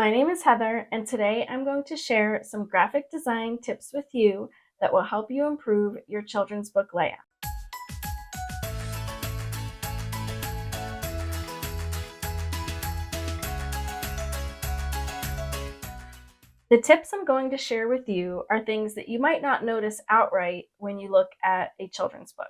My name is Heather, and today I'm going to share some graphic design tips with you that will help you improve your children's book layout. The tips I'm going to share with you are things that you might not notice outright when you look at a children's book,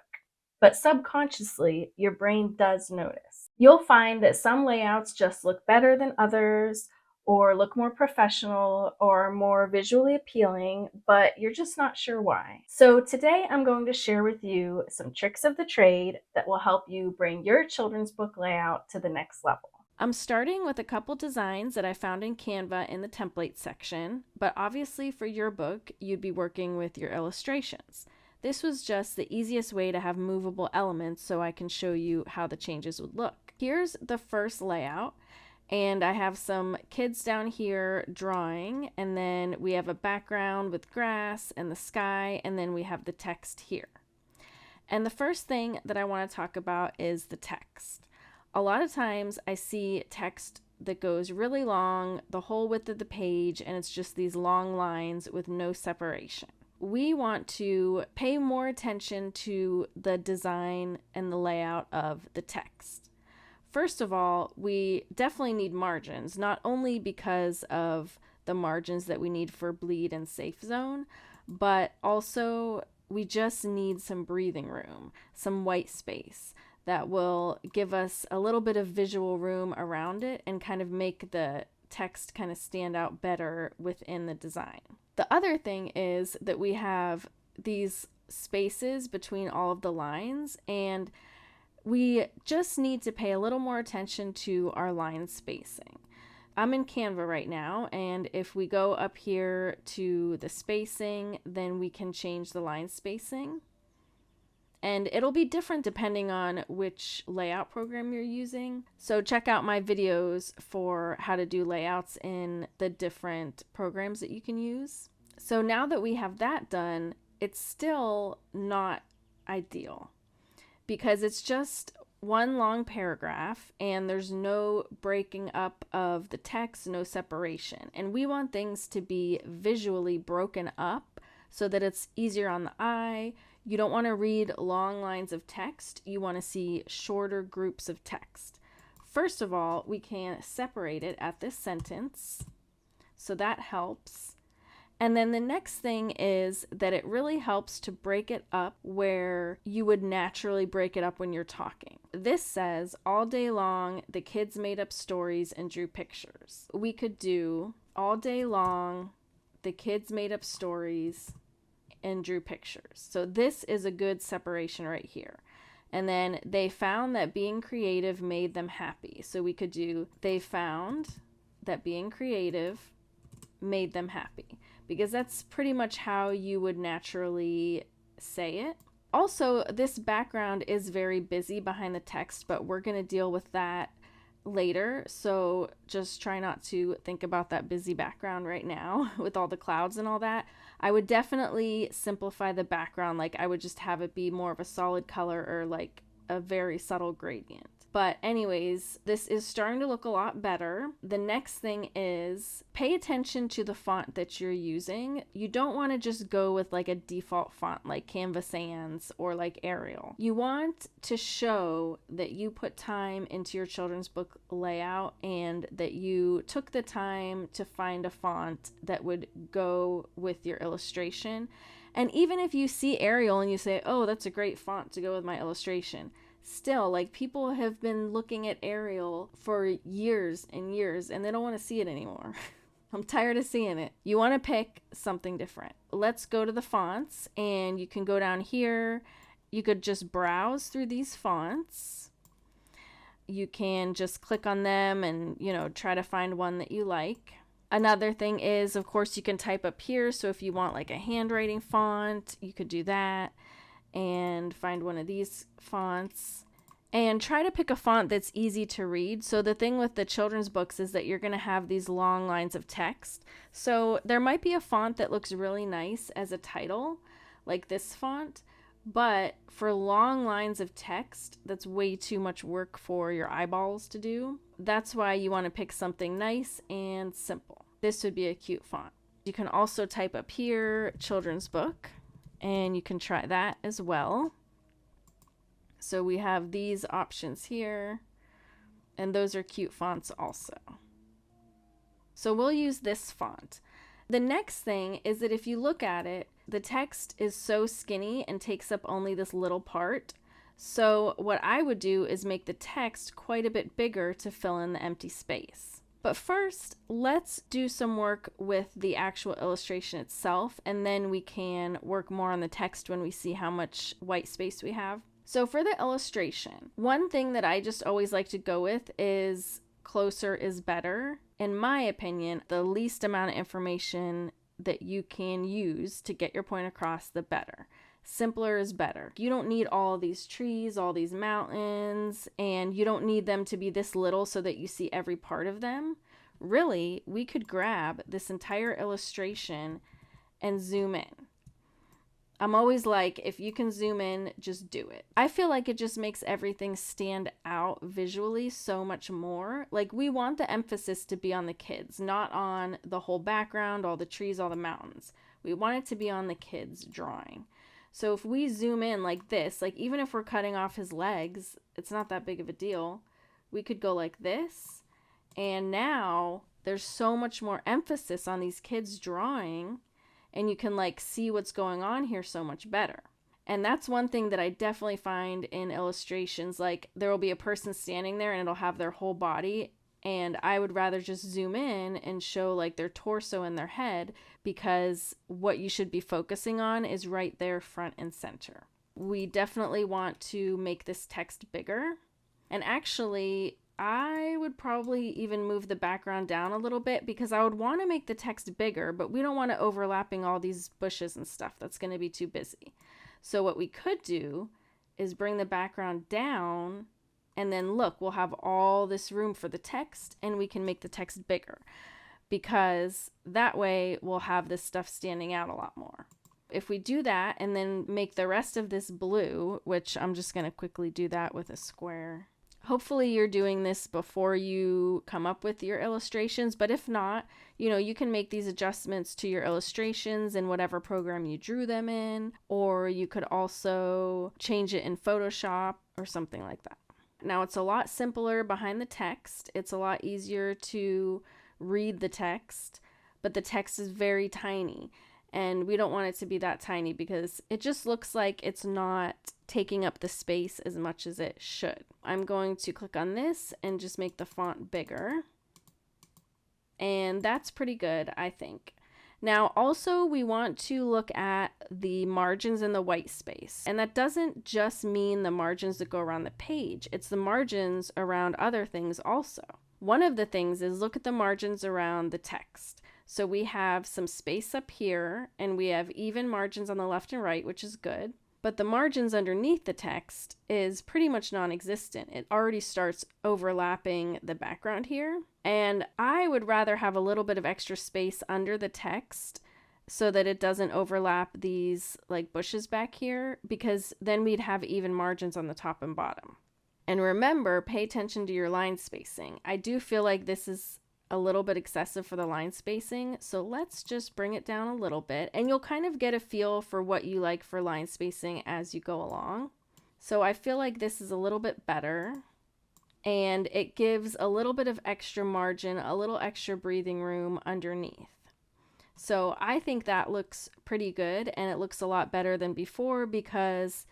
but subconsciously your brain does notice. You'll find that some layouts just look better than others, or look more professional or more visually appealing, but you're just not sure why. So today I'm going to share with you some tricks of the trade that will help you bring your children's book layout to the next level. I'm starting with a couple designs that I found in Canva in the template section, but obviously for your book, you'd be working with your illustrations. This was just the easiest way to have movable elements so I can show you how the changes would look. Here's the first layout, and I have some kids down here drawing, and then we have a background with grass and the sky, and then we have the text here. And the first thing that I want to talk about is the text. A lot of times I see text that goes really long, the whole width of the page, and it's just these long lines with no separation. We want to pay more attention to the design and the layout of the text. First of all, we definitely need margins, not only because of the margins that we need for bleed and safe zone, but also we just need some breathing room, some white space that will give us a little bit of visual room around it and kind of make the text kind of stand out better within the design. The other thing is that we have these spaces between all of the lines, and we just need to pay a little more attention to our line spacing. I'm in Canva right now, and if we go up here to the spacing, then we can change the line spacing. And it'll be different depending on which layout program you're using. So check out my videos for how to do layouts in the different programs that you can use. So now that we have that done, it's still not ideal because it's just one long paragraph and there's no breaking up of the text, no separation. And we want things to be visually broken up so that it's easier on the eye. You don't want to read long lines of text. You want to see shorter groups of text. First of all, we can separate it at this sentence, so that helps. And then the next thing is that it really helps to break it up where you would naturally break it up when you're talking. This says, all day long, the kids made up stories and drew pictures. We could do, all day long, the kids made up stories and drew pictures. So this is a good separation right here. And then they found that being creative made them happy. So we could do, they found that being creative made them happy, because that's pretty much how you would naturally say it. Also, this background is very busy behind the text, but we're going to deal with that later. So just try not to think about that busy background right now with all the clouds and all that. I would definitely simplify the background. Like I would just have it be more of a solid color or like a very subtle gradient. But anyways, this is starting to look a lot better. The next thing is pay attention to the font that you're using. You don't want to just go with like a default font like Canva Sans or like Arial. You want to show that you put time into your children's book layout and that you took the time to find a font that would go with your illustration. And even if you see Arial and you say, oh, that's a great font to go with my illustration, still, like, people have been looking at Arial for years and years and they don't want to see it anymore. I'm tired of seeing it. You want to pick something different. Let's go to the fonts, and you can go down here. You could just browse through these fonts. You can just click on them and, try to find one that you like. Another thing is, of course, you can type up here. So if you want like a handwriting font, you could do that and find one of these fonts and try to pick a font that's easy to read. So the thing with the children's books is that you're going to have these long lines of text. So there might be a font that looks really nice as a title, like this font, but for long lines of text, that's way too much work for your eyeballs to do. that's why you want to pick something nice and simple. This would be a cute font. You can also type up here, children's book, and you can try that as well. So we have these options here, and those are cute fonts also. So we'll use this font. The next thing is that if you look at it, the text is so skinny and takes up only this little part. So what I would do is make the text quite a bit bigger to fill in the empty space. But first, let's do some work with the actual illustration itself, and then we can work more on the text when we see how much white space we have. So for the illustration, one thing that I just always like to go with is closer is better. In my opinion, the least amount of information that you can use to get your point across, the better. Simpler is better. You don't need all these trees, all these mountains, and you don't need them to be this little so that you see every part of them. Really, we could grab this entire illustration and zoom in. I'm always like, if you can zoom in, just do it. I feel like it just makes everything stand out visually so much more. Like, we want the emphasis to be on the kids, not on the whole background, all the trees, all the mountains. We want it to be on the kids drawing. So if we zoom in like this, like even if we're cutting off his legs, it's not that big of a deal. We could go like this, and now there's so much more emphasis on these kids drawing, and you can like see what's going on here so much better. And that's one thing that I definitely find in illustrations. Like, there will be a person standing there and it'll have their whole body, and I would rather just zoom in and show like their torso and their head, because what you should be focusing on is right there front and center. We definitely want to make this text bigger. And actually, I would probably even move the background down a little bit, because I would want to make the text bigger, but we don't want to overlapping all these bushes and stuff. That's going to be too busy. So what we could do is bring the background down, and then look, we'll have all this room for the text, and we can make the text bigger, because that way we'll have this stuff standing out a lot more. If we do that and then make the rest of this blue, which I'm just going to quickly do that with a square. Hopefully you're doing this before you come up with your illustrations, but if not, you can make these adjustments to your illustrations in whatever program you drew them in, or you could also change it in Photoshop or something like that. Now, it's a lot simpler behind the text. It's a lot easier to read the text, but the text is very tiny, and we don't want it to be that tiny because it just looks like it's not taking up the space as much as it should. I'm going to click on this and just make the font bigger. And that's pretty good, I think. Now, also, we want to look at the margins in the white space. And that doesn't just mean the margins that go around the page. It's the margins around other things also. One of the things is look at the margins around the text. So we have some space up here, and we have even margins on the left and right, which is good. But the margins underneath the text is pretty much non-existent. It already starts overlapping the background here. And I would rather have a little bit of extra space under the text so that it doesn't overlap these like bushes back here, because then we'd have even margins on the top and bottom. And remember, pay attention to your line spacing. I do feel like this is a little bit excessive for the line spacing, so let's just bring it down a little bit, and you'll kind of get a feel for what you like for line spacing as you go along. So I feel like this is a little bit better, and it gives a little bit of extra margin, a little extra breathing room underneath. So I think that looks pretty good, and it looks a lot better than before because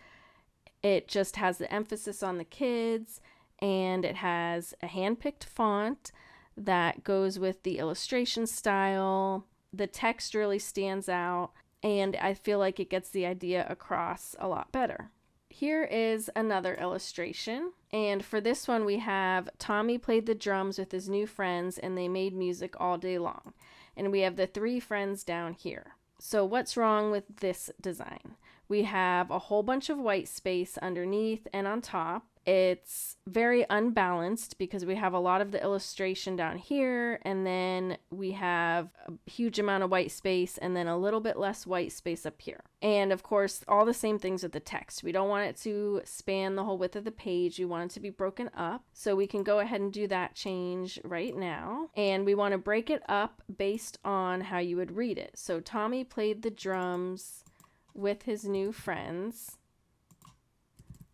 it just has the emphasis on the kids, and it has a hand-picked font that goes with the illustration style. The text really stands out, and I feel like it gets the idea across a lot better. Here is another illustration, and for this one we have Tommy played the drums with his new friends and they made music all day long. And we have the three friends down here. So what's wrong with this design? We have a whole bunch of white space underneath and on top, It's very unbalanced because we have a lot of the illustration down here, and then we have a huge amount of white space and then a little bit less white space up here. And of course, all the same things with the text. We don't want it to span the whole width of the page. We want it to be broken up. So we can go ahead and do that change right now. And we want to break it up based on how you would read it. So Tommy played the drums with his new friends,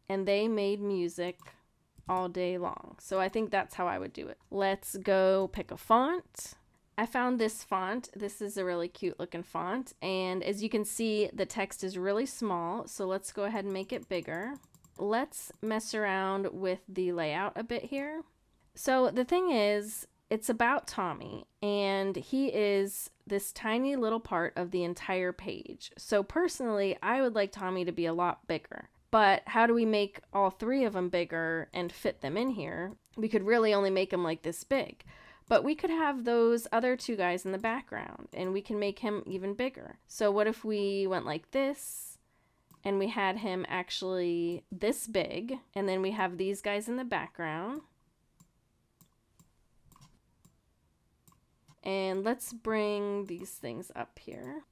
and they made music all day long. So I think that's how I would do it. Let's go pick a font. I found this font. This is a really cute looking font. And as you can see, the text is really small. So let's go ahead and make it bigger. Let's mess around with the layout a bit here. So the thing is, it's about Tommy, and he is this tiny little part of the entire page. So personally, I would like Tommy to be a lot bigger. But how do we make all three of them bigger and fit them in here? We could really only make them like this big. But we could have those other two guys in the background, and we can make him even bigger. So what if we went like this, and we had him actually this big, and then we have these guys in the background. And let's bring these things up here.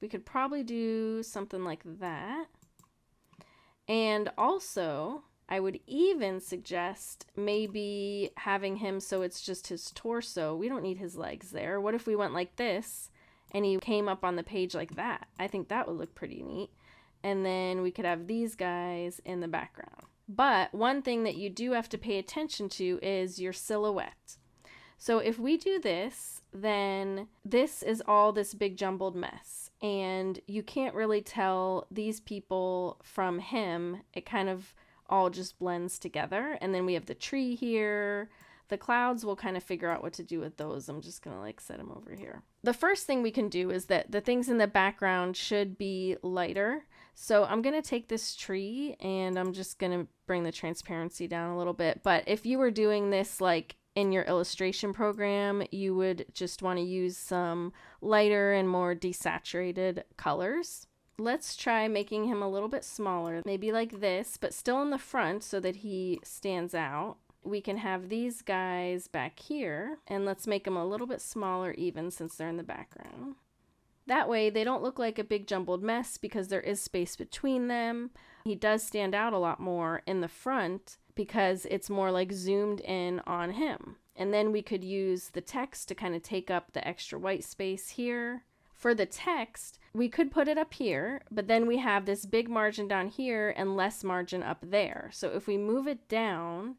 We could probably do something like that. And also, I would even suggest maybe having him so it's just his torso. We don't need his legs there. What if we went like this and he came up on the page like that? I think that would look pretty neat. And then we could have these guys in the background. But one thing that you do have to pay attention to is your silhouette. So if we do this, then this is all this big jumbled mess. And you can't really tell these people from him. It kind of all just blends together. And then we have the tree here. The clouds, we'll kind of figure out what to do with those. I'm just going to like set them over here. The first thing we can do is that the things in the background should be lighter. So I'm going to take this tree and I'm just going to bring the transparency down a little bit. But if you were doing this like in your illustration program, you would just want to use some lighter and more desaturated colors. Let's try making him a little bit smaller, maybe like this, but still in the front so that he stands out. We can have these guys back here, and let's make them a little bit smaller even since they're in the background. That way they don't look like a big jumbled mess because there is space between them. He does stand out a lot more in the front because it's more like zoomed in on him. And then we could use the text to kind of take up the extra white space here. For the text, we could put it up here, but then we have this big margin down here and less margin up there. So if we move it down,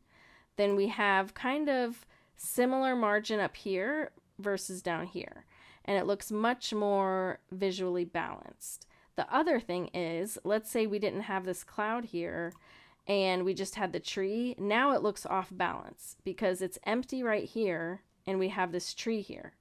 then we have kind of similar margin up here versus down here. And it looks much more visually balanced. The other thing is, let's say we didn't have this cloud here and we just had the tree. Now it looks off balance because it's empty right here and we have this tree here.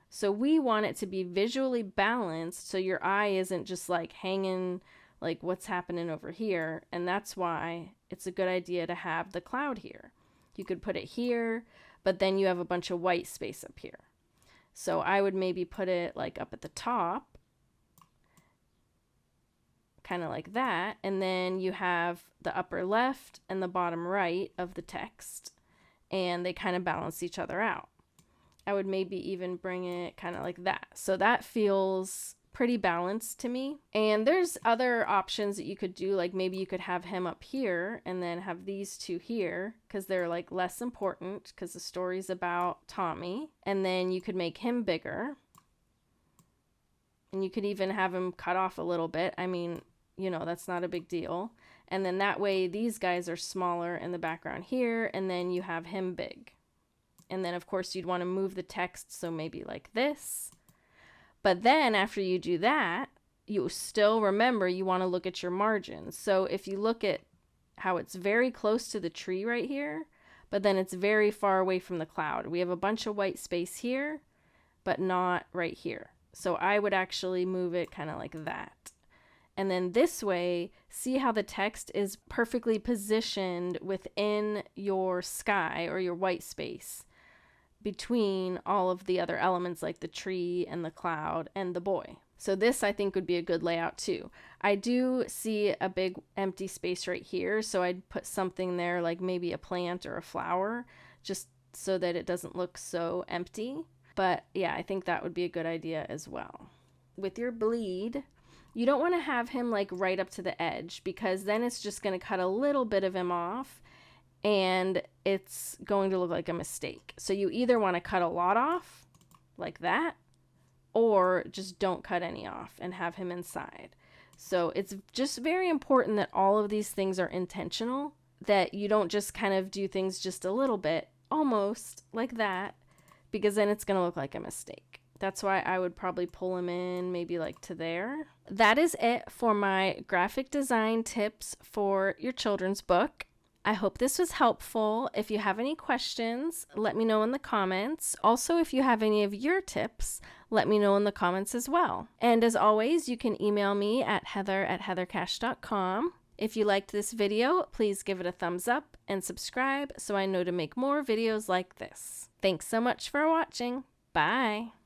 So we want it to be visually balanced so your eye isn't just like hanging like what's happening over here. And that's why it's a good idea to have the cloud here. You could put it here, but then you have a bunch of white space up here. So I would maybe put it like up at the top, kind of like that. And then you have the upper left and the bottom right of the text, and they kind of balance each other out. I would maybe even bring it kind of like that. So that feels pretty balanced to me. And there's other options that you could do, like maybe you could have him up here and then have these two here because they're like less important because the story's about Tommy. And then you could make him bigger. And you could even have him cut off a little bit. I mean, you know, that's not a big deal. And then that way these guys are smaller in the background here, and then you have him big. And then of course you'd want to move the text, so maybe like this. But then after you do that, you still remember you want to look at your margins. So if you look at how it's very close to the tree right here, but then it's very far away from the cloud. We have a bunch of white space here, but not right here. So I would actually move it kind of like that. And then this way, see how the text is perfectly positioned within your sky or your white space between all of the other elements like the tree and the cloud and the boy. So this, I think, would be a good layout too. I do see a big empty space right here, so I'd put something there, like maybe a plant or a flower, just so that it doesn't look so empty. But yeah, I think that would be a good idea as well. With your bleed, you don't want to have him like right up to the edge, because then it's just going to cut a little bit of him off and it's going to look like a mistake. So you either want to cut a lot off like that, or just don't cut any off and have him inside. So it's just very important that all of these things are intentional, that you don't just kind of do things just a little bit, almost like that, because then it's going to look like a mistake. That's why I would probably pull him in maybe like to there. That is it for my graphic design tips for your children's book. I hope this was helpful. If you have any questions, let me know in the comments. Also, if you have any of your tips, let me know in the comments as well. And as always, you can email me at heather@heathercash.com. If you liked this video, please give it a thumbs up and subscribe so I know to make more videos like this. Thanks so much for watching. Bye.